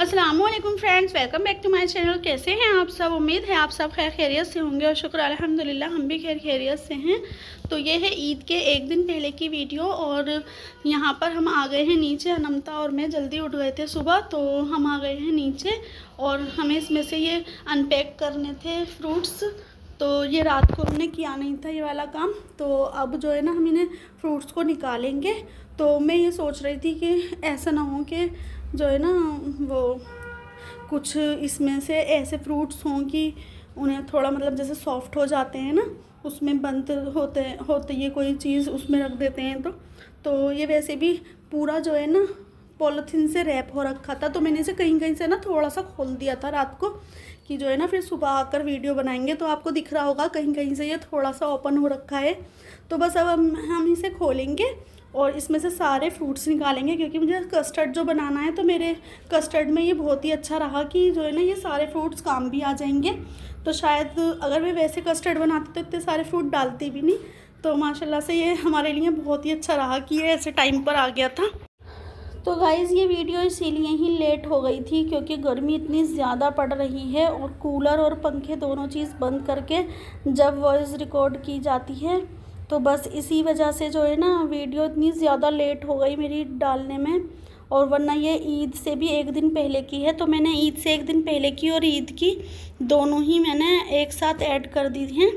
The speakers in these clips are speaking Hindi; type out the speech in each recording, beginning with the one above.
अस्सलामुअलैकुम friends, welcome back to my channel. कैसे हैं आप सब? उम्मीद है आप सब खैर खैरियत से होंगे और शुक्र अल्हम्दुलिल्लाह हम भी खैर खैरियत से हैं। तो ये है ईद के एक दिन पहले की वीडियो और यहाँ पर हम आ गए हैं नीचे। अनमता और मैं जल्दी उठ गए थे सुबह, तो हम आ गए हैं नीचे और हमें इसमें से ये अनपैक करने थे फ्रूट्स। तो ये रात को हमने किया नहीं था ये वाला काम, तो अब जो है ना हम इन्हें फ्रूट्स को निकालेंगे। तो मैं ये सोच रही थी कि ऐसा ना हो कि जो है ना वो कुछ इसमें से ऐसे फ्रूट्स हों कि उन्हें थोड़ा मतलब जैसे सॉफ्ट हो जाते हैं ना, उसमें बंद होते ये कोई चीज़ उसमें रख देते हैं। तो ये वैसे भी पूरा जो है ना पॉलीथीन से रैप हो रखा था, तो मैंने इसे कहीं कहीं से ना थोड़ा सा खोल दिया था रात को कि जो है ना फिर सुबह आकर वीडियो बनाएंगे। तो आपको दिख रहा होगा कहीं कहीं से ये थोड़ा सा ओपन हो रखा है। तो बस अब हम इसे खोलेंगे और इसमें से सारे फ्रूट्स निकालेंगे, क्योंकि मुझे कस्टर्ड जो बनाना है तो मेरे कस्टर्ड में ये बहुत ही अच्छा रहा कि जो है ना ये सारे फ्रूट्स काम भी आ जाएंगे। तो शायद अगर मैं वैसे कस्टर्ड बनाती तो इतने सारे फ्रूट डालती भी नहीं। तो माशाल्लाह से ये हमारे लिए बहुत ही अच्छा रहा कि ये ऐसे टाइम पर आ गया था। तो गाइज़ ये वीडियो इसीलिए ही लेट हो गई थी क्योंकि गर्मी इतनी ज़्यादा पड़ रही है और कूलर और पंखे दोनों चीज़ बंद करके जब वॉइस रिकॉर्ड की जाती है, तो बस इसी वजह से जो है ना वीडियो इतनी ज़्यादा लेट हो गई मेरी डालने में। और वरना ये ईद से भी एक दिन पहले की है, तो मैंने ईद से एक दिन पहले की और ईद की दोनों ही मैंने एक साथ ऐड कर दी हैं।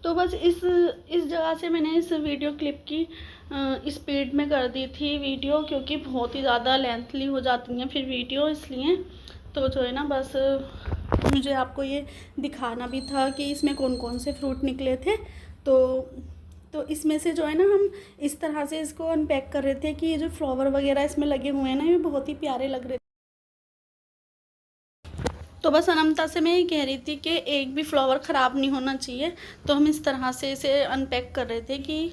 तो बस इस जगह से मैंने इस वीडियो क्लिप की स्पीड में कर दी थी वीडियो, क्योंकि बहुत ही ज़्यादा लेंथली हो जाती हैं फिर वीडियो, इसलिए। तो जो है ना बस मुझे आपको ये दिखाना भी था कि इसमें कौन कौन से फ्रूट निकले थे। तो इसमें से जो है ना हम इस तरह से इसको अनपैक कर रहे थे कि ये जो फ्लावर वगैरह इसमें लगे हुए हैं ना ये बहुत ही प्यारे लग रहे थे। तो बस अनमता से मैं ये कह रही थी कि एक भी फ्लावर ख़राब नहीं होना चाहिए, तो हम इस तरह से इसे अनपैक कर रहे थे कि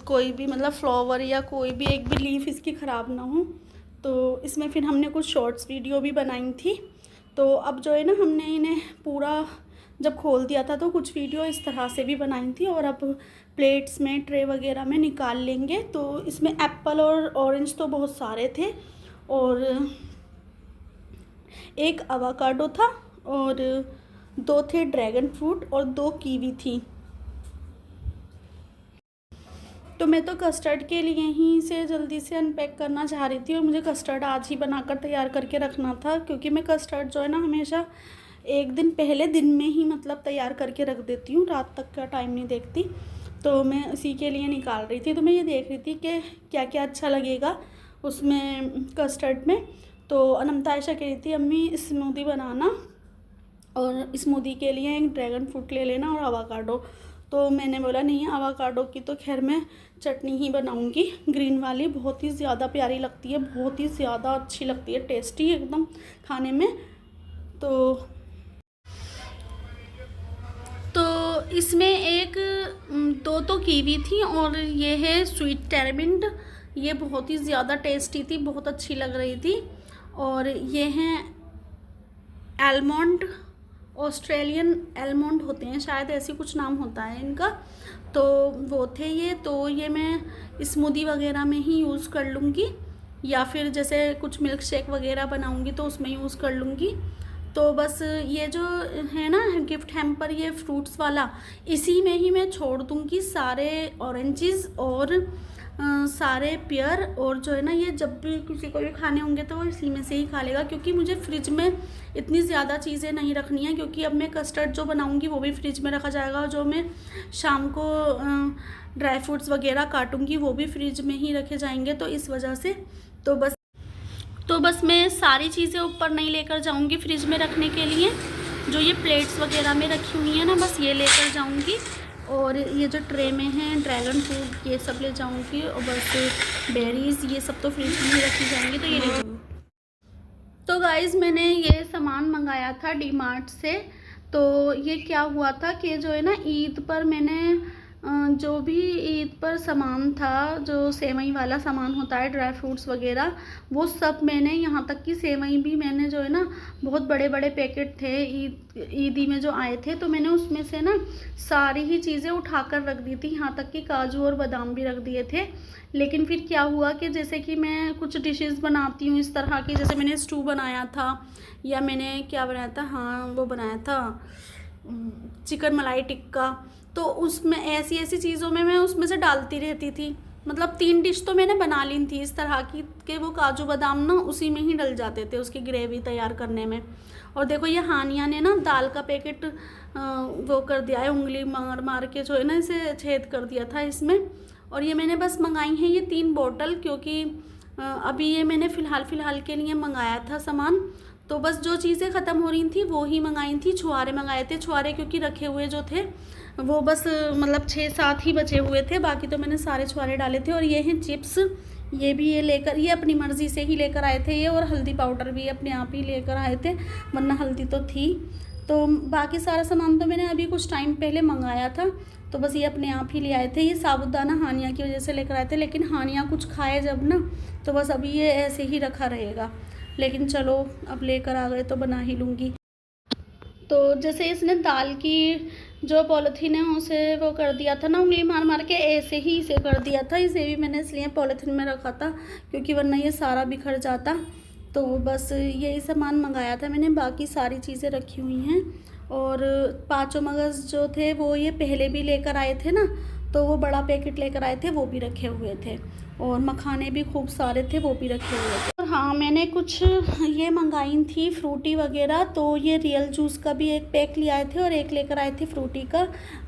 कोई भी मतलब फ्लावर या कोई भी एक भी लीफ इसकी ख़राब ना हो। तो इसमें फिर हमने कुछ शॉर्ट्स वीडियो भी बनाई थी। तो अब जो है ना हमने इन्हें पूरा जब खोल दिया था तो कुछ वीडियो इस तरह से भी बनाई थी, और अब प्लेट्स में ट्रे वगैरह में निकाल लेंगे। तो इसमें एप्पल और ऑरेंज तो बहुत सारे थे, और एक अवाकाडो था, और 2 थे ड्रैगन फ्रूट, और 2 कीवी थी। तो मैं तो कस्टर्ड के लिए ही इसे जल्दी से अनपैक करना चाह रही थी, और मुझे कस्टर्ड आज ही बनाकर तैयार करके रखना था, क्योंकि मैं कस्टर्ड जो है ना हमेशा एक दिन पहले दिन में ही मतलब तैयार करके रख देती हूँ, रात तक का टाइम नहीं देखती। तो मैं उसी के लिए निकाल रही थी। तो मैं ये देख रही थी कि क्या क्या अच्छा लगेगा उसमें कस्टर्ड में। तो अनमता आयशा कह रही थी अम्मी स्मूदी बनाना, और स्मूदी के लिए एक ड्रैगन फ्रूट ले लेना और आवाकाडो। तो मैंने बोला नहीं, आवाकाडो की तो खैर मैं चटनी ही बनाऊंगी, ग्रीन वाली बहुत ही ज़्यादा प्यारी लगती है, बहुत ही ज़्यादा अच्छी लगती है, टेस्टी एकदम खाने में। तो इसमें एक 2 तो कीवी थी, और ये है स्वीट टेरमिंट, ये बहुत ही ज़्यादा टेस्टी थी, बहुत अच्छी लग रही थी। और ये हैं एलमंड, ऑस्ट्रेलियन एलमंड होते हैं शायद, ऐसी कुछ नाम होता है इनका। तो वो थे ये। तो ये मैं स्मूदी वगैरह में ही यूज़ कर लूँगी, या फिर जैसे कुछ मिल्क शेक वगैरह बनाऊँगी तो उसमें यूज़ कर लूँगी। तो बस ये जो है ना गिफ्ट हैम्पर ये फ्रूट्स वाला, इसी में ही मैं छोड़ दूँगी सारे ऑरेंजेस और सारे पेयर, और जो है ना ये जब भी किसी को भी खाने होंगे तो वो इसी में से ही खा लेगा, क्योंकि मुझे फ्रिज में इतनी ज़्यादा चीज़ें नहीं रखनी है, क्योंकि अब मैं कस्टर्ड जो बनाऊंगी वो भी फ्रिज में रखा जाएगा, और जो मैं शाम को ड्राई फ्रूट्स वगैरह काटूंगी वो भी फ्रिज में ही रखे जाएंगे। तो इस वजह से तो बस मैं सारी चीज़ें ऊपर नहीं लेकर जाऊंगी फ्रिज में रखने के लिए, जो ये प्लेट्स वगैरह में रखी हुई हैं ना बस ये लेकर जाऊंगी, और ये जो ट्रे में है ड्रैगन फ्रूट ये सब ले जाऊंगी, और बस बेरीज ये सब तो फ्रिज में ही रखी जाएंगी। तो ये ले जाऊँगी। तो गाइज़ मैंने ये सामान मंगाया था डी मार्ट से। तो ये क्या हुआ था कि जो है ना ईद पर मैंने जो भी ईद पर सामान था, जो सेवई वाला सामान होता है, ड्राई फ्रूट्स वगैरह, वो सब मैंने, यहाँ तक कि सेवई भी मैंने जो है ना, बहुत बड़े बड़े पैकेट थे ईदी में जो आए थे, तो मैंने उसमें से ना सारी ही चीज़ें उठाकर रख दी थी, यहाँ तक कि काजू और बादाम भी रख दिए थे। लेकिन फिर क्या हुआ कि जैसे कि मैं कुछ डिशेस बनाती हूँ इस तरह की, जैसे मैंने स्टू बनाया था, या मैंने क्या बनाया था, हाँ वो बनाया था चिकन मलाई टिक्का, तो उसमें ऐसी ऐसी चीज़ों में मैं उसमें से डालती रहती थी। मतलब 3 डिश तो मैंने बना ली थी इस तरह की कि वो काजू बादाम ना उसी में ही डल जाते थे उसकी ग्रेवी तैयार करने में। और देखो ये हानिया ने ना दाल का पैकेट वो कर दिया है, उंगली मार मार के जो है ना इसे छेद कर दिया था इसमें। और ये मैंने बस मंगाई हैं ये 3 बोतल, क्योंकि अभी ये मैंने फ़िलहाल के लिए मंगाया था सामान, तो बस जो चीज़ें ख़त्म हो रही थी वो ही मंगाई थी। छुहारे मंगाए थे, छुहारे क्योंकि रखे हुए जो थे वो बस मतलब 6-7 ही बचे हुए थे, बाकी तो मैंने सारे छुहारे डाले थे। और ये हैं चिप्स, ये भी ये अपनी मर्ज़ी से ही लेकर आए थे ये, और हल्दी पाउडर भी अपने आप ही लेकर आए थे, वरना हल्दी तो थी। तो बाकी सारा सामान तो मैंने अभी कुछ टाइम पहले मंगाया था, तो बस ये अपने आप ही ले आए थे। ये साबुदाना हानिया की वजह से लेकर आए थे, लेकिन हानिया कुछ खाए जब ना, तो बस अभी ये ऐसे ही रखा रहेगा। लेकिन चलो अब लेकर आ गए तो बना ही लूँगी। तो जैसे इसने दाल की जो पॉलीथीन है उसे वो कर दिया था ना, उंगली मार मार के ऐसे ही इसे कर दिया था। इसे भी मैंने इसलिए पॉलीथीन में रखा था क्योंकि वरना ये सारा बिखर जाता। तो बस यही सामान मंगाया था मैंने, बाकी सारी चीज़ें रखी हुई हैं। और 5 मगज़ जो थे वो ये पहले भी लेकर आए थे ना, तो वो बड़ा पैकेट लेकर आए थे, वो भी रखे हुए थे। और मखाने भी खूब सारे थे, वो भी रखे हुए थे। और हाँ, मैंने कुछ ये मंगाई थी फ्रूटी वगैरह, तो ये रियल जूस का भी एक पैक ले आए थे और एक लेकर आए थे फ्रूटी का।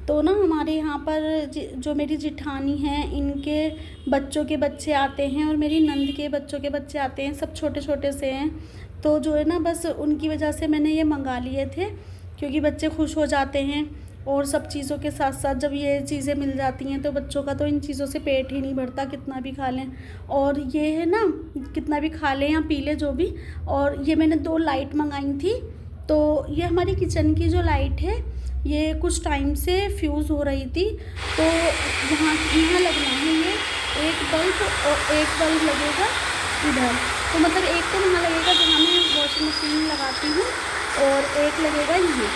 तो ना हमारे यहाँ पर जो मेरी जिठानी हैं, इनके बच्चों के बच्चे आते हैं और मेरी नंद के बच्चों के बच्चे आते हैं, सब छोटे छोटे से हैं। तो जो है ना बस उनकी वजह से मैंने ये मंगा लिए थे, क्योंकि बच्चे खुश हो जाते हैं। और सब चीज़ों के साथ साथ जब ये चीज़ें मिल जाती हैं तो बच्चों का तो इन चीज़ों से पेट ही नहीं भरता, कितना भी खा लें। और ये है ना, कितना भी खा लें या पी लें जो भी। और ये मैंने 2 लाइट मंगाई थी। तो ये हमारी किचन की जो लाइट है, ये कुछ टाइम से फ्यूज़ हो रही थी, तो यहाँ लगना है ये एक बल्ब, और एक बल्ब लगेगा इधर। तो मतलब एक तो वहाँ लगेगा जहाँ मैं वॉशिंग मशीन लगाती हूँ, और एक लगेगा यहाँ।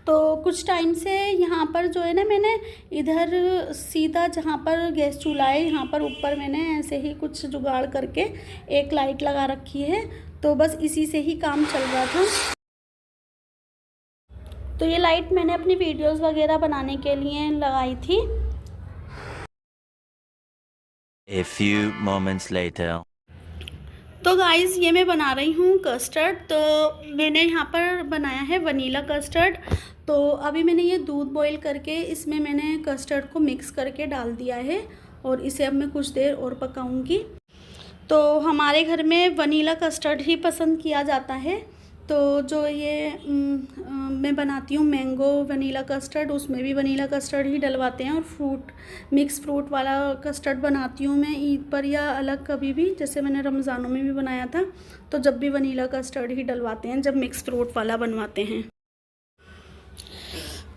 तो कुछ टाइम से यहाँ पर जो है ना, मैंने इधर सीधा जहाँ पर गैस चूल्हा है, यहाँ पर ऊपर मैंने ऐसे ही कुछ जुगाड़ करके एक लाइट लगा रखी है। तो बस इसी से ही काम चल रहा था। तो ये लाइट मैंने अपनी वीडियोस वगैरह बनाने के लिए लगाई थी। A few moments later. तो गाइज़ ये मैं बना रही हूँ कस्टर्ड। तो मैंने यहाँ पर बनाया है वनीला कस्टर्ड। तो अभी मैंने ये दूध बॉईल करके इसमें मैंने कस्टर्ड को मिक्स करके डाल दिया है, और इसे अब मैं कुछ देर और पकाऊंगी। तो हमारे घर में वनीला कस्टर्ड ही पसंद किया जाता है। तो जो ये मैं बनाती हूँ मैंगो वनीला कस्टर्ड, उसमें भी वनीला कस्टर्ड ही डलवाते हैं। और मिक्स फ्रूट वाला कस्टर्ड बनाती हूँ मैं ईद पर या अलग कभी भी, जैसे मैंने रमज़ानों में भी बनाया था, तो जब भी वनीला कस्टर्ड ही डलवाते हैं जब मिक्स फ्रूट वाला बनवाते हैं।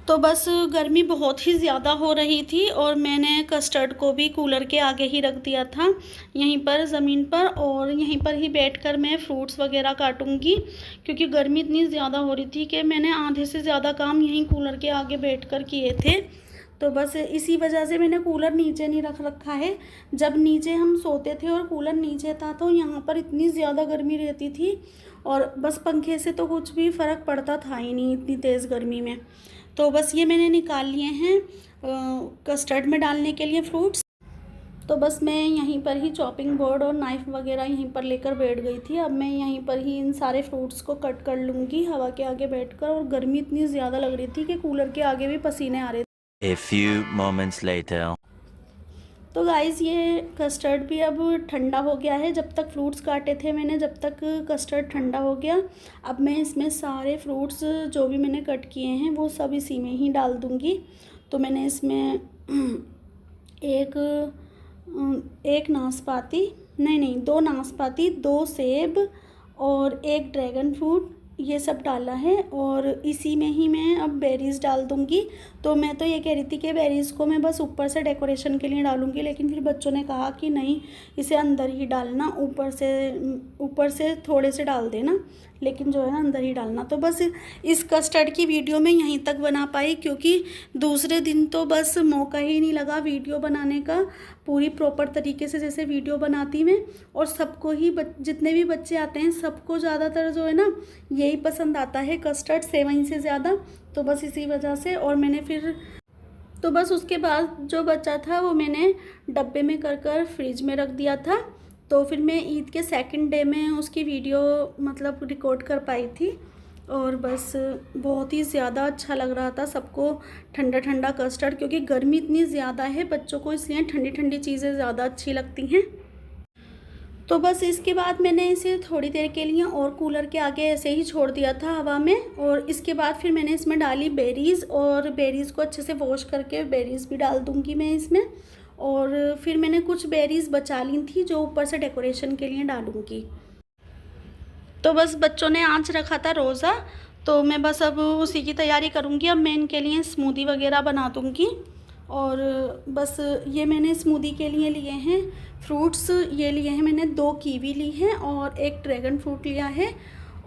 तो बस गर्मी बहुत ही ज़्यादा हो रही थी, और मैंने कस्टर्ड को भी कूलर के आगे ही रख दिया था यहीं पर ज़मीन पर, और यहीं पर ही बैठकर मैं फ्रूट्स वगैरह काटूंगी, क्योंकि गर्मी इतनी ज़्यादा हो रही थी कि मैंने आधे से ज़्यादा काम यहीं कूलर के आगे बैठकर किए थे। तो बस इसी वजह से मैंने कूलर नीचे नहीं रख रखा है। जब नीचे हम सोते थे और कूलर नीचे था तो यहाँ पर इतनी ज़्यादा गर्मी रहती थी, और बस पंखे से तो कुछ भी फ़र्क पड़ता था ही नहीं इतनी तेज़ गर्मी में। तो बस ये मैंने निकाल लिए हैं कस्टर्ड में डालने के लिए फ्रूट्स। तो बस मैं यहीं पर ही चॉपिंग बोर्ड और नाइफ़ वगैरह यहीं पर लेकर बैठ गई थी। अब मैं यहीं पर ही इन सारे फ्रूट्स को कट कर लूँगी हवा के आगे बैठकर। और गर्मी इतनी ज़्यादा लग रही थी कि कूलर के आगे भी पसीने आ रहे थे। A few moments later. तो गाइज़ ये कस्टर्ड भी अब ठंडा हो गया है। जब तक फ्रूट्स काटे थे मैंने, जब तक कस्टर्ड ठंडा हो गया। अब मैं इसमें सारे फ्रूट्स जो भी मैंने कट किए हैं वो सब इसी में ही डाल दूँगी। तो मैंने इसमें एक नाशपाती, नहीं 2 नाशपाती, 2 सेब और 1 ड्रैगन फ्रूट, ये सब डाला है। और इसी में ही मैं अब बेरीज़ डाल दूँगी। तो मैं तो ये कह रही थी कि बेरीज़ को मैं बस ऊपर से डेकोरेशन के लिए डालूंगी, लेकिन फिर बच्चों ने कहा कि नहीं, इसे अंदर ही डालना, ऊपर से थोड़े से डाल देना, लेकिन जो है ना अंदर ही डालना। तो बस इस कस्टर्ड की वीडियो मैं यहीं तक बना पाई, क्योंकि दूसरे दिन तो बस मौका ही नहीं लगा वीडियो बनाने का पूरी प्रॉपर तरीके से जैसे वीडियो बनाती मैं। और सबको ही जितने भी बच्चे आते हैं सबको ज़्यादातर जो है ना यही पसंद आता है, कस्टर्ड, सेवई से ज़्यादा। तो बस इसी वजह से, और मैंने फिर तो बस उसके बाद जो बचा था वो मैंने डब्बे में कर फ्रिज में रख दिया था। तो फिर मैं ईद के सेकंड डे में उसकी वीडियो मतलब रिकॉर्ड कर पाई थी, और बस बहुत ही ज़्यादा अच्छा लग रहा था सबको ठंडा ठंडा कस्टर्ड, क्योंकि गर्मी इतनी ज़्यादा है बच्चों को, इसलिए ठंडी ठंडी चीज़ें ज़्यादा अच्छी लगती हैं। तो बस इसके बाद मैंने इसे थोड़ी देर के लिए और कूलर के आगे ऐसे ही छोड़ दिया था हवा में, और इसके बाद फिर मैंने इसमें डाली बेरीज़, और बेरीज़ को अच्छे से वॉश करके बेरीज़ भी डाल दूँगी मैं इसमें। और फिर मैंने कुछ बेरीज़ बचा ली थी जो ऊपर से डेकोरेशन के लिए डालूँगी। तो बस बच्चों ने आज रखा था रोज़ा, तो मैं बस अब उसी की तैयारी करूँगी। अब मैं इनके लिए स्मूदी वगैरह बना दूँगी। और बस ये मैंने स्मूदी के लिए लिए हैं फ्रूट्स, ये लिए हैं मैंने 2 कीवी ली हैं, और 1 ड्रैगन फ्रूट लिया है,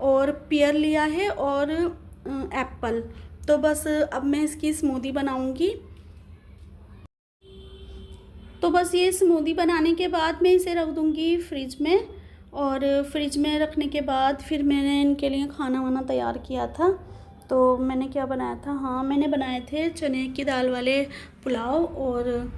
और पेयर लिया है, और एप्पल। तो बस अब मैं इसकी स्मूदी बनाऊँगी। तो बस ये स्मूदी बनाने के बाद मैं इसे रख दूँगी फ्रिज में, और फ्रिज में रखने के बाद फिर मैंने इनके लिए खाना वाना तैयार किया था। तो मैंने क्या बनाया था, हाँ मैंने बनाए थे चने की दाल वाले पुलाव, और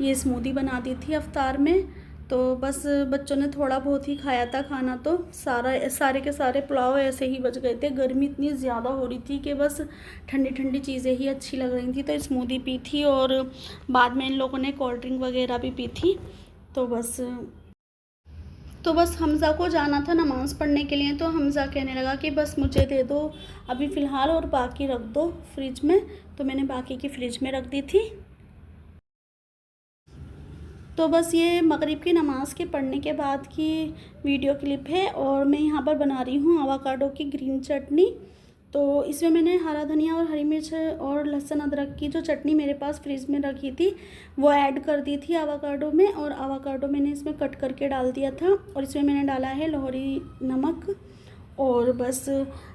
ये स्मूदी बना दी थी अफ्तार में। तो बस बच्चों ने थोड़ा बहुत ही खाया था खाना, तो सारे के सारे पुलाव ऐसे ही बच गए थे। गर्मी इतनी ज़्यादा हो रही थी कि बस ठंडी ठंडी चीज़ें ही अच्छी लग रही थी। तो स्मूदी पी थी, और बाद में इन लोगों ने कोल्ड ड्रिंक वगैरह भी पी थी। तो बस हमज़ा को जाना था नमाज़ पढ़ने के लिए, तो हमज़ा कहने लगा कि बस मुझे दे दो अभी फ़िलहाल, और बाकी रख दो फ्रिज में। तो मैंने बाकी की फ्रिज में रख दी थी। तो बस ये मगरिब की नमाज़ के पढ़ने के बाद की वीडियो क्लिप है, और मैं यहाँ पर बना रही हूँ आवाकाडो की ग्रीन चटनी। तो इसमें मैंने हरा धनिया और हरी मिर्च और लहसुन अदरक की जो चटनी मेरे पास फ्रिज में रखी थी वो ऐड कर दी थी आवाकाडो में, और आवाकाडो मैंने इसमें कट करके डाल दिया था, और इसमें मैंने डाला है लोहरी नमक। और बस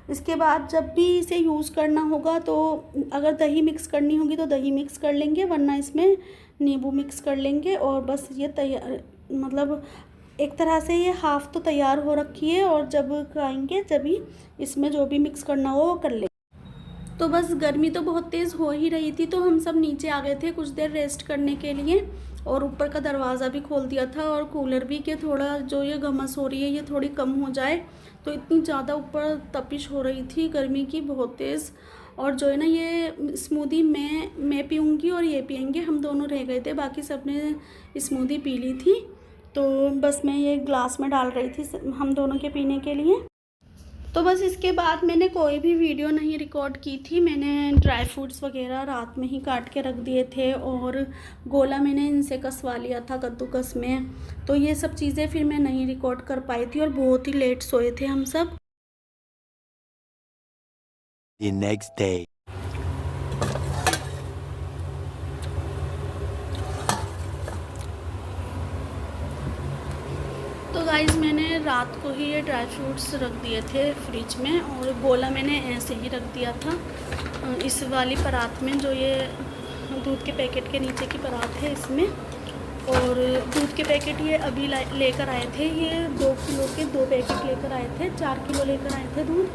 इसके बाद जब भी इसे यूज़ करना होगा, तो अगर दही मिक्स करनी होगी तो दही मिक्स कर लेंगे, वरना इसमें नींबू मिक्स कर लेंगे। और बस ये तैयार, मतलब एक तरह से ये हाफ़ तो तैयार हो रखी है, और जब खाएंगे जब भी इसमें जो भी मिक्स करना हो वो कर लेंगे। तो बस गर्मी तो बहुत तेज़ हो ही रही थी, तो हम सब नीचे आ गए थे कुछ देर रेस्ट करने के लिए, और ऊपर का दरवाज़ा भी खोल दिया था, और कूलर भी कि थोड़ा जो ये घमस हो रही है ये थोड़ी कम हो जाए। तो इतनी ज़्यादा ऊपर तपिश हो रही थी गर्मी की बहुत तेज़। और जो है ना ये स्मूदी मैं पीऊँगी और ये पियेंगे, हम दोनों रह गए थे, बाकी सब ने स्मूदी पी ली थी। तो बस मैं ये ग्लास में डाल रही थी हम दोनों के पीने के लिए। तो बस इसके बाद मैंने कोई भी वीडियो नहीं रिकॉर्ड की थी। मैंने ड्राई फ्रूट्स वगैरह रात में ही काट के रख दिए थे, और गोला मैंने इनसे कसवा लिया था कद्दूकस में। तो ये सब चीज़ें फिर मैं नहीं रिकॉर्ड कर पाई थी, और बहुत ही लेट सोए थे हम सब। The next day. तो गाइस मैंने रात को ही ये ड्राई फ्रूट्स रख दिए थे फ्रिज में, और गोला मैंने ऐसे ही रख दिया था इस वाली परात में, जो ये दूध के पैकेट के नीचे की परात है इसमें। और दूध के पैकेट ये अभी लेकर आए थे, ये 2 किलो के 2 पैकेट लेकर आए थे, 4 किलो लेकर आए थे दूध।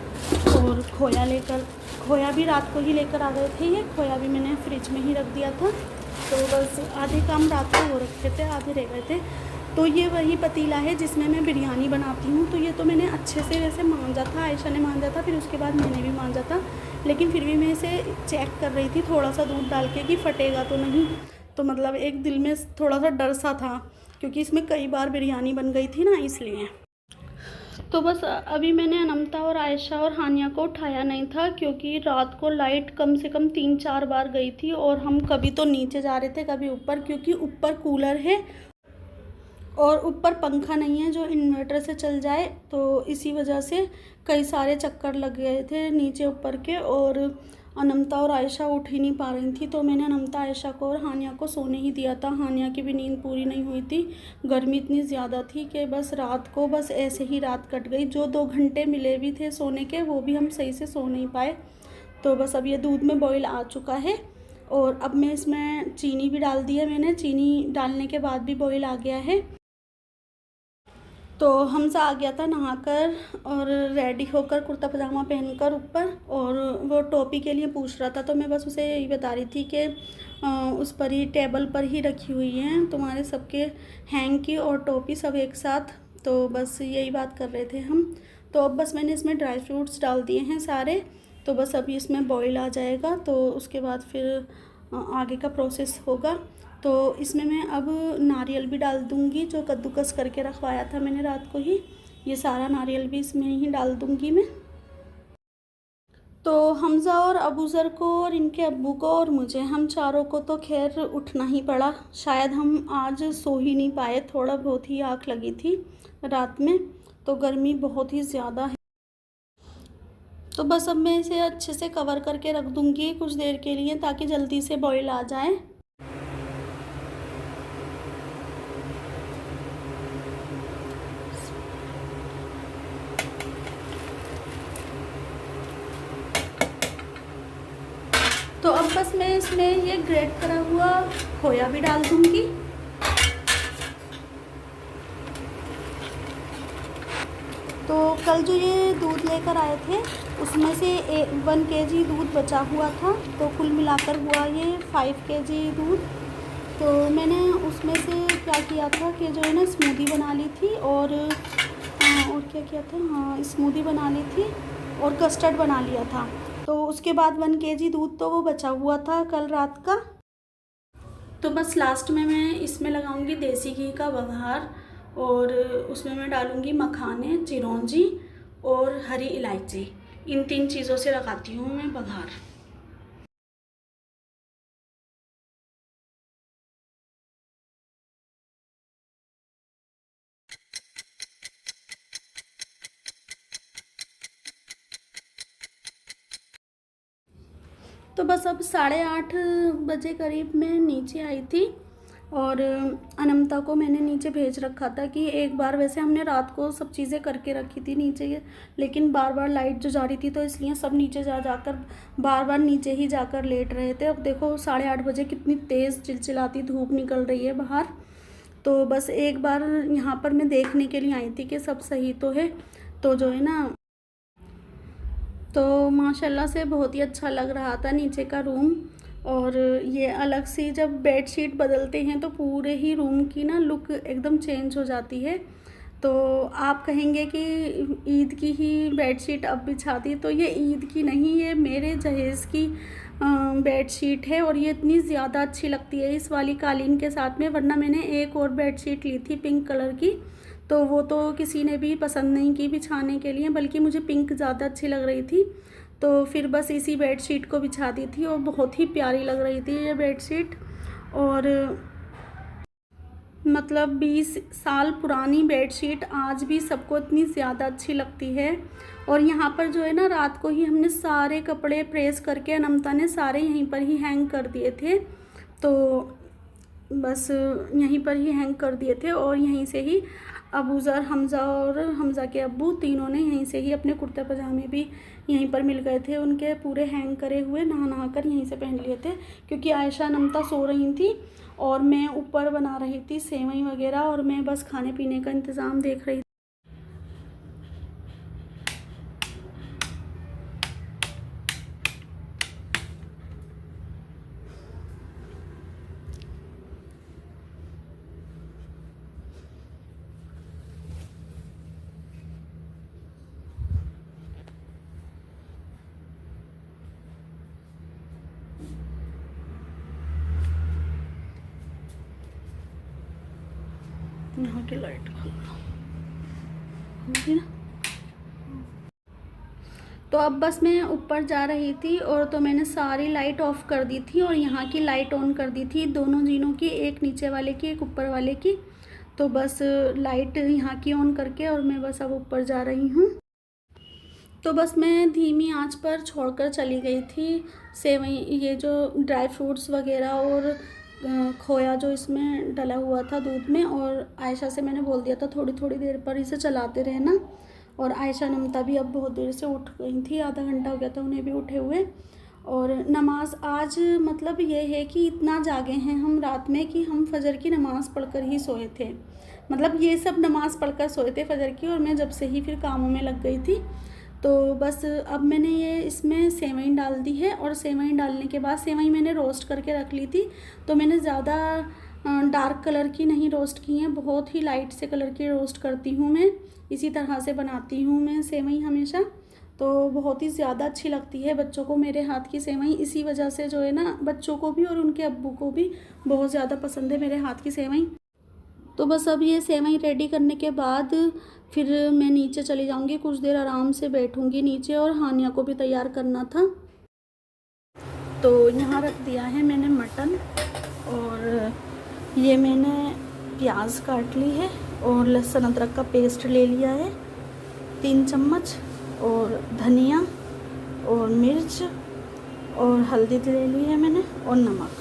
और खोया भी रात को ही लेकर आ गए थे, ये खोया भी मैंने फ्रिज में ही रख दिया था। तो बस आधे काम रात को हो रखे थे, आधे रह गए थे। तो ये वही पतीला है जिसमें मैं बिरयानी बनाती हूँ। तो ये तो मैंने अच्छे से वैसे मांजा था, आयशा ने मांजा था, फिर उसके बाद मैंने भी मांजा था, लेकिन फिर भी मैं इसे चेक कर रही थी थोड़ा सा दूध डाल के कि फटेगा तो नहीं। तो मतलब एक दिल में थोड़ा सा डर सा था, क्योंकि इसमें कई बार बिरयानी बन गई थी ना, इसलिए। तो बस अभी मैंने अनमता और आयशा और हानिया को उठाया नहीं था, क्योंकि रात को लाइट कम से कम 3-4 बार गई थी, और हम कभी तो नीचे जा रहे थे कभी ऊपर, क्योंकि ऊपर कूलर है और ऊपर पंखा नहीं है जो इन्वर्टर से चल जाए। तो इसी वजह से कई सारे चक्कर लग गए थे नीचे ऊपर के। और अनमता और आयशा उठ ही नहीं पा रही थी, तो मैंने अनमता, आयशा को और हानिया को सोने ही दिया था। हानिया की भी नींद पूरी नहीं हुई थी, गर्मी इतनी ज़्यादा थी कि बस रात को बस ऐसे ही रात कट गई। जो 2 घंटे मिले भी थे सोने के, वो भी हम सही से सो नहीं पाए। तो बस अब ये दूध में बॉईल आ चुका है और अब मैं इसमें चीनी भी डाल दी है मैंने। चीनी डालने के बाद भी बॉईल आ गया है। तो हमजा आ गया था नहाकर और रेडी होकर, कुर्ता पजामा पहनकर ऊपर, और वो टोपी के लिए पूछ रहा था। तो मैं बस उसे यही बता रही थी कि उस पर ही, टेबल पर ही रखी हुई हैं तुम्हारे सबके हैंग की और टोपी सब एक साथ। तो बस यही बात कर रहे थे हम। तो अब बस मैंने इसमें ड्राई फ्रूट्स डाल दिए हैं सारे। तो बस अभी इसमें बॉईल आ जाएगा, तो उसके बाद फिर आगे का प्रोसेस होगा। तो इसमें मैं अब नारियल भी डाल दूँगी, जो कद्दूकस करके रखवाया था मैंने रात को ही। ये सारा नारियल भी इसमें ही डाल दूँगी मैं। तो हमज़ा और अबूज़र को और इनके अब्बू को और मुझे, हम चारों को तो खैर उठना ही पड़ा। शायद हम आज सो ही नहीं पाए, थोड़ा बहुत ही आँख लगी थी रात में। तो गर्मी बहुत ही ज़्यादा है। तो बस अब मैं इसे अच्छे से कवर करके रख दूँगी कुछ देर के लिए, ताकि जल्दी से बॉईल आ जाए। तो अब बस मैं इसमें ये ग्रेट करा हुआ खोया भी डाल दूँगी। तो कल जो ये दूध लेकर आए थे, उसमें से 1 kg दूध बचा हुआ था, तो कुल मिलाकर हुआ ये 5 kg दूध। तो मैंने उसमें से क्या किया था कि जो है ना, स्मूदी बना ली थी और क्या किया था, हाँ स्मूदी बना ली थी और कस्टर्ड बना लिया था। तो उसके बाद 1 kg दूध तो वो बचा हुआ था कल रात का। तो बस लास्ट में मैं इसमें लगाऊंगी देसी घी का बघार, और उसमें मैं डालूंगी मखाने, चिरौंजी और हरी इलायची। इन 3 चीज़ों से लगाती हूँ मैं बघार। तो बस अब 8:30 बजे करीब मैं नीचे आई थी, और अनमता को मैंने नीचे भेज रखा था कि एक बार, वैसे हमने रात को सब चीज़ें करके रखी थी नीचे, लेकिन बार बार लाइट जो जा रही थी, तो इसलिए सब नीचे जाकर बार बार नीचे ही जाकर लेट रहे थे। अब देखो 8:30 बजे कितनी तेज़ चिलचिलाती धूप निकल रही है बाहर। तो बस एक बार यहाँ पर मैं देखने के लिए आई थी कि सब सही तो है। तो जो है ना, तो माशाल्लाह से बहुत ही अच्छा लग रहा था नीचे का रूम। और ये अलग सी जब बेडशीट बदलते हैं तो पूरे ही रूम की ना लुक एकदम चेंज हो जाती है। तो आप कहेंगे कि ईद की ही बेडशीट अब बिछा दी, तो ये ईद की नहीं, ये मेरे जहेज़ की बेडशीट है, और ये इतनी ज़्यादा अच्छी लगती है इस वाली कालीन के साथ में। वरना मैंने एक और बेडशीट ली थी पिंक कलर की, तो वो तो किसी ने भी पसंद नहीं की बिछाने के लिए, बल्कि मुझे पिंक ज़्यादा अच्छी लग रही थी। तो फिर बस इसी बेडशीट को बिछा दी थी, और बहुत ही प्यारी लग रही थी ये बेडशीट। और मतलब 20 साल पुरानी बेडशीट आज भी सबको इतनी ज़्यादा अच्छी लगती है। और यहाँ पर जो है ना, रात को ही हमने सारे कपड़े प्रेस करके, अनमता ने सारे यहीं पर ही हैंग कर दिए थे। तो बस यहीं पर ही हैंग कर दिए थे, और यहीं से ही अबूज़र, हमज़ा और हमज़ा के अब्बू तीनों ने यहीं से ही अपने कुर्ते पजामे भी यहीं पर मिल गए थे उनके, पूरे हैंग करे हुए, नहा कर यहीं से पहन लिए थे। क्योंकि आयशा नमता सो रही थी और मैं ऊपर बना रही थी सेवई वगैरह, और मैं बस खाने पीने का इंतज़ाम देख रही थी। यहाँ की लाइट होगी ना। तो अब बस मैं ऊपर जा रही थी, और तो मैंने सारी लाइट ऑफ़ कर दी थी और यहाँ की लाइट ऑन कर दी थी, दोनों जीनों की, एक नीचे वाले की एक ऊपर वाले की। तो बस लाइट यहाँ की ऑन करके और मैं बस अब ऊपर जा रही हूँ। तो बस मैं धीमी आंच पर छोड़कर चली गई थी सेवई, ये जो ड्राई फ्रूट्स वगैरह और खोया जो इसमें डला हुआ था दूध में। और आयशा से मैंने बोल दिया था थोड़ी थोड़ी देर पर इसे चलाते रहना। और आयशा नमता भी अब बहुत देर से उठ गई थी, आधा घंटा हो गया था उन्हें भी उठे हुए। और नमाज आज मतलब ये है कि इतना जागे हैं हम रात में कि हम फजर की नमाज़ पढ़कर ही सोए थे। मतलब ये सब नमाज़ पढ़कर सोए थे फजर की, और मैं जब से ही फिर कामों में लग गई थी। तो बस अब मैंने ये इसमें सेवई डाल दी है। और सेवई डालने के बाद सेवई मैंने रोस्ट करके रख ली थी, तो मैंने ज़्यादा डार्क कलर की नहीं रोस्ट की हैं, बहुत ही लाइट से कलर की रोस्ट करती हूँ मैं। इसी तरह से बनाती हूँ मैं सेवई हमेशा, तो बहुत ही ज़्यादा अच्छी लगती है बच्चों को मेरे हाथ की सेवई। इसी वजह से जो है ना बच्चों को भी और उनके अब्बू को भी बहुत ज़्यादा पसंद है मेरे हाथ की सेवई। तो बस अब ये सेवई रेडी करने के बाद फिर मैं नीचे चली जाऊंगी, कुछ देर आराम से बैठूंगी नीचे। और हानिया को भी तैयार करना था, तो यहाँ रख दिया है मैंने मटन। और ये मैंने प्याज काट ली है और लहसुन अदरक का पेस्ट ले लिया है 3 चम्मच, और धनिया और मिर्च और हल्दी ले ली है मैंने, और नमक।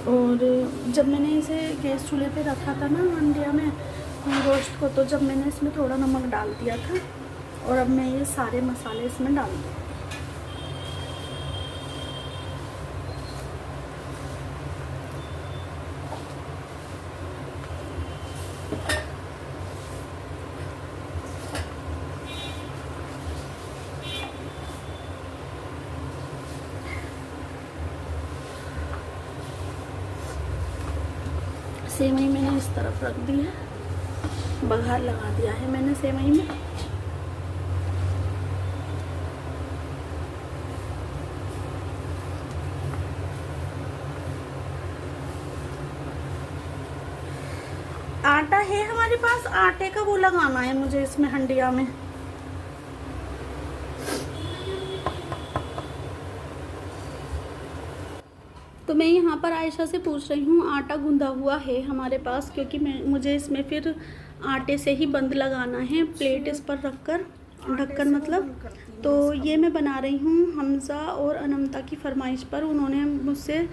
और जब मैंने इसे गैस चूल्हे पे रखा था ना हंडिया में रोस्ट को, तो जब मैंने इसमें थोड़ा नमक डाल दिया था। और अब मैं ये सारे मसाले इसमें डाल दूँ। सेवई मैंने इस तरफ रख दी है, बघार लगा दिया है मैंने सेवई में। आटा है हमारे पास, आटे का वो लगाना है मुझे इसमें हंडिया में। तो मैं यहाँ पर आयशा से पूछ रही हूँ आटा गूंदा हुआ है हमारे पास, क्योंकि मुझे इसमें फिर आटे से ही बंद लगाना है, प्लेट इस पर रखकर, ढक्कन मतलब। तो ये मैं बना रही हूँ हमज़ा और अनमता की फरमाइश पर। उन्होंने मुझसे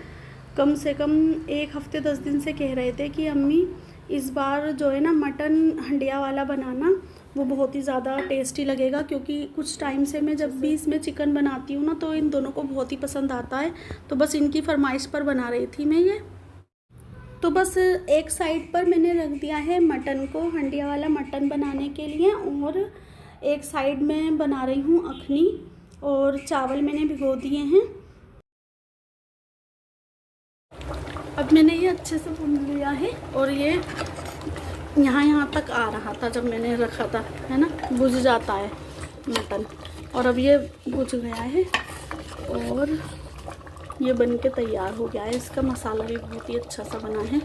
कम से कम 1 हफ्ते 10 दिन से कह रहे थे कि अम्मी इस बार जो है ना मटन हंडिया वाला बनाना, वो बहुत ही ज़्यादा टेस्टी लगेगा। क्योंकि कुछ टाइम से मैं जब भी इसमें चिकन बनाती हूँ ना तो इन दोनों को बहुत ही पसंद आता है। तो बस इनकी फरमाइश पर बना रही थी मैं ये। तो बस एक साइड पर मैंने रख दिया है मटन को, हंडिया वाला मटन बनाने के लिए। और एक साइड में बना रही हूँ अखनी, और चावल मैंने भिगो दिए हैं। अब मैंने ये अच्छे से भून लिया है, और ये यहाँ तक आ रहा था जब मैंने रखा था, है ना, बुझ जाता है मटन। और अब ये बुझ गया है और ये बन के तैयार हो गया है। इसका मसाला भी बहुत ही अच्छा सा बना है,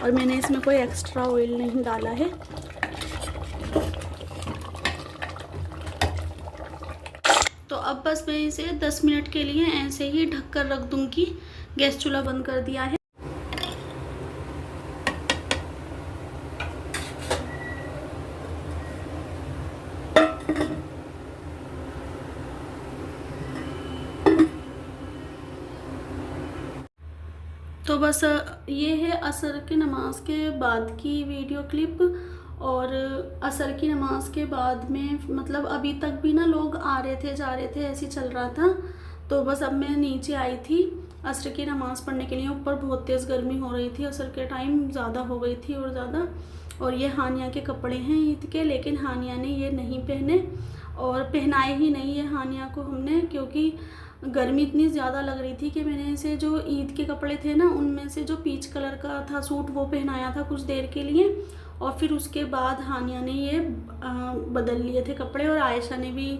और मैंने इसमें कोई एक्स्ट्रा ऑयल नहीं डाला है। तो अब बस मैं इसे 10 मिनट के लिए ऐसे ही ढक कर रख दूँगी। गैस चूल्हा बंद कर दिया है। तो बस ये है असर की नमाज के बाद की वीडियो क्लिप। और असर की नमाज के बाद में मतलब अभी तक भी ना लोग आ रहे थे जा रहे थे, ऐसे चल रहा था। तो बस अब मैं नीचे आई थी असर की नमाज़ पढ़ने के लिए। ऊपर बहुत तेज़ गर्मी हो रही थी, असर के टाइम ज़्यादा हो गई थी और ज़्यादा। और ये हानिया के कपड़े हैं ईद के, लेकिन हानिया ने ये नहीं पहने और पहनाए ही नहीं है हानिया को हमने, क्योंकि गर्मी इतनी ज़्यादा लग रही थी कि मैंने इसे जो ईद के कपड़े थे ना उनमें से जो पीच कलर का था सूट वो पहनाया था कुछ देर के लिए। और फिर उसके बाद हानिया ने ये बदल लिए थे कपड़े, और आयशा ने भी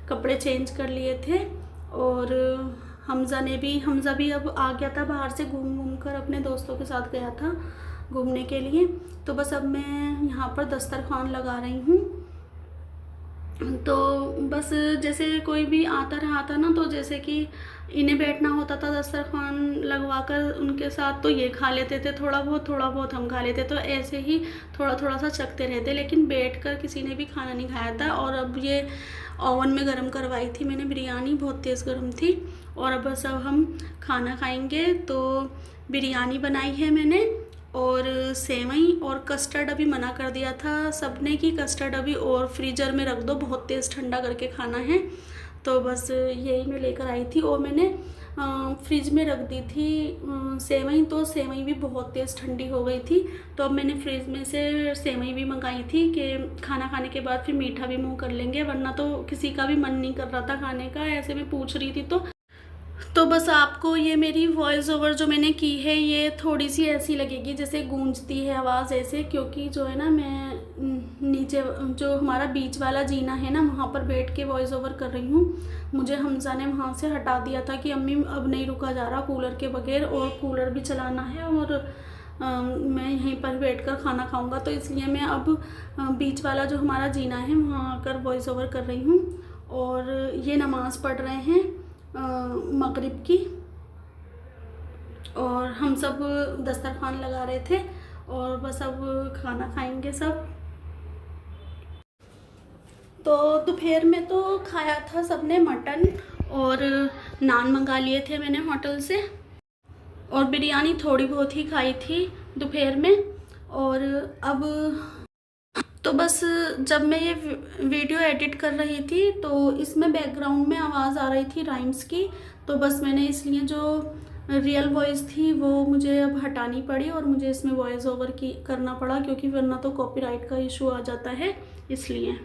कपड़े चेंज कर लिए थे। और हमज़ा भी अब आ गया था बाहर से, घूम कर अपने दोस्तों के साथ गया था घूमने के लिए। तो बस अब मैं यहाँ पर दस्तरखान लगा रही हूँ। तो बस जैसे कोई भी आता रहा था ना, तो जैसे कि इन्हें बैठना होता था दस्तरखान लगवा कर उनके साथ, तो ये खा लेते थे थोड़ा बहुत हम खा लेते, तो ऐसे ही थोड़ा सा चखते रहते, लेकिन बैठकर किसी ने भी खाना नहीं खाया था। और अब ये ओवन में गरम करवाई थी मैंने बिरयानी, बहुत तेज़ गरम थी। और अब बस अब हम खाना खाएंगे। तो बिरयानी बनाई है मैंने, और सेवई और कस्टर्ड अभी मना कर दिया था सबने कि कस्टर्ड अभी और फ्रीज़र में रख दो, बहुत तेज़ ठंडा करके खाना है। तो बस यही मैं लेकर आई थी, और मैंने फ्रिज में रख दी थी सेवई, तो सेवई भी बहुत तेज़ ठंडी हो गई थी। तो अब मैंने फ्रिज में से सेवई भी मंगाई थी कि खाना खाने के बाद फिर मीठा भी मुँह कर लेंगे, वरना तो किसी का भी मन नहीं कर रहा था खाने का, ऐसे मैं पूछ रही थी। तो बस आपको ये मेरी वॉइस ओवर जो मैंने की है ये थोड़ी सी ऐसी लगेगी जैसे गूंजती है आवाज़ ऐसे, क्योंकि जो है ना मैं नीचे जो हमारा बीच वाला जीना है ना, वहाँ पर बैठ के वॉइस ओवर कर रही हूँ। मुझे हमजा ने वहाँ से हटा दिया था कि अम्मी अब नहीं रुका जा रहा कूलर के बगैर, और कूलर भी चलाना है, और मैं यहीं पर बैठकर खाना खाऊंगा, तो इसलिए मैं अब बीच वाला जो हमारा जीना है वहाँ आकर वॉइस ओवर कर रही हूँ। और ये नमाज़ पढ़ रहे हैं मगरिब की, और हम सब दस्तरखान लगा रहे थे, और बस अब खाना खाएंगे सब। तो दोपहर में तो खाया था सबने मटन, और नान मंगा लिए थे मैंने होटल से, और बिरयानी थोड़ी बहुत ही खाई थी दोपहर में। और अब तो बस जब मैं ये वीडियो एडिट कर रही थी तो इसमें बैकग्राउंड में आवाज़ आ रही थी राइम्स की, तो बस मैंने इसलिए जो रियल वॉइस थी वो मुझे अब हटानी पड़ी, और मुझे इसमें वॉइस ओवर की करना पड़ा, क्योंकि वरना तो कॉपीराइट का इशू आ जाता है, इसलिए।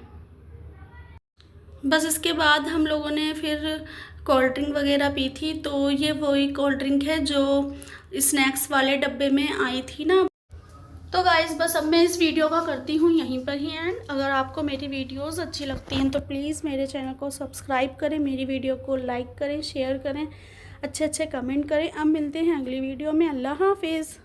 बस इसके बाद हम लोगों ने फिर कोल्ड ड्रिंक वगैरह पी थी। तो ये वही कोल्ड ड्रिंक है जो स्नैक्स वाले डब्बे में आई थी ना। तो गाइज़ बस अब मैं इस वीडियो का करती हूँ यहीं पर ही एंड। अगर आपको मेरी वीडियोस अच्छी लगती हैं तो प्लीज़ मेरे चैनल को सब्सक्राइब करें, मेरी वीडियो को लाइक करें, शेयर करें, अच्छे कमेंट करें। अब मिलते हैं अगली वीडियो में। अल्लाह हाफिज़।